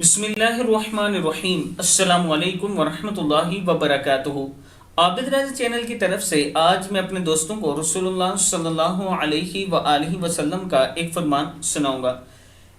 बिस्मिल्लाहिर्रहमानिर्रहीम। अस्सलाम वालेकुम वरहमतुल्लाहि वबरकातुहू। आबिद राजा चैनल की तरफ से आज मैं अपने दोस्तों को रसूलुल्लाह सल्लल्लाहु अलैहि वआलिहि वसल्लम का एक फरमान सुनाऊंगा।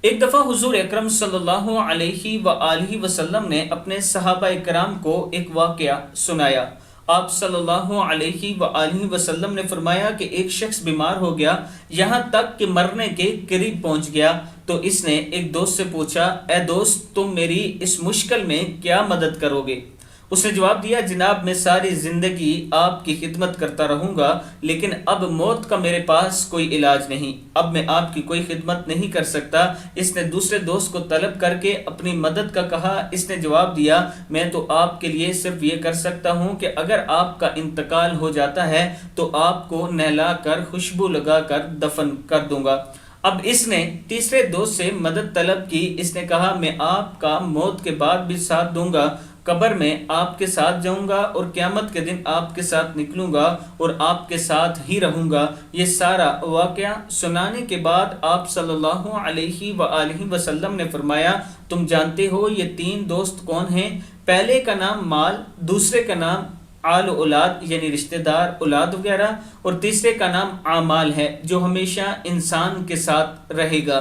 एक दफ़ा हुजूर अकरम सल्लल्लाहु अलैहि वआलिहि वसल्लम ने अपने सहाबा इकराम को एक वाक़या सुनाया। आप सल्लल्लाहु अलैहि वआलिहि वसल्लम ने फरमाया कि एक शख्स बीमार हो गया, यहाँ तक कि मरने के करीब पहुंच गया। तो इसने एक दोस्त से पूछा, ए दोस्त, तुम मेरी इस मुश्किल में क्या मदद करोगे? उसने जवाब दिया, जनाब, मैं सारी ज़िंदगी आपकी खिदमत करता रहूँगा, लेकिन अब मौत का मेरे पास कोई इलाज नहीं, अब मैं आपकी कोई खिदमत नहीं कर सकता। इसने दूसरे दोस्त को तलब करके अपनी मदद का कहा। इसने जवाब दिया, मैं तो आपके लिए सिर्फ ये कर सकता हूँ कि अगर आपका इंतकाल हो जाता है तो आपको नहला कर खुशबू लगा कर दफन कर दूंगा। अब इसने तीसरे दोस्त से मदद तलब की। इसने कहा, मैं आपका मौत के बाद भी साथ दूंगा, कब्र में आपके साथ जाऊंगा और क़यामत के दिन आपके साथ निकलूंगा और आपके साथ ही रहूंगा। ये सारा वाक़या सुनाने के बाद आप सल्लल्लाहु अलैहि वआलिहि वसल्लम ने फरमाया, तुम जानते हो ये तीन दोस्त कौन हैं? पहले का नाम माल, दूसरे का नाम आल औलाद यानी रिश्तेदार, औलाद वगैरह, और तीसरे का नाम आमाल है जो हमेशा इंसान के साथ रहेगा।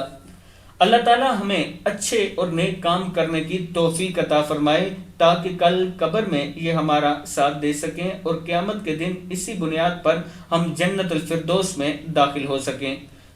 अल्लाह ताला हमें अच्छे और नेक काम करने की तौफीक अता फरमाए ताकि कल कब्र में ये हमारा साथ दे सकें और क़यामत के दिन इसी बुनियाद पर हम जन्नतुल फिरदौस में दाखिल हो सकें।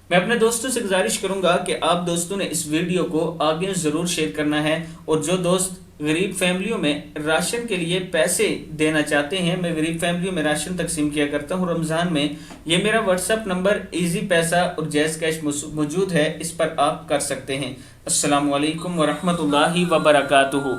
मैं अपने दोस्तों से गुजारिश करूंगा कि आप दोस्तों ने इस वीडियो को आगे ज़रूर शेयर करना है, और जो दोस्त गरीब फैमिलियों में राशन के लिए पैसे देना चाहते हैं, मैं गरीब फैमिलियों में राशन तकसीम किया करता हूं रमज़ान में, ये मेरा व्हाट्सएप नंबर इजी पैसा और जैज़ कैश मौजूद है, इस पर आप कर सकते हैं। अस्सलामु अलैकुम वरहमतुल्लाहि वबरकातुहू।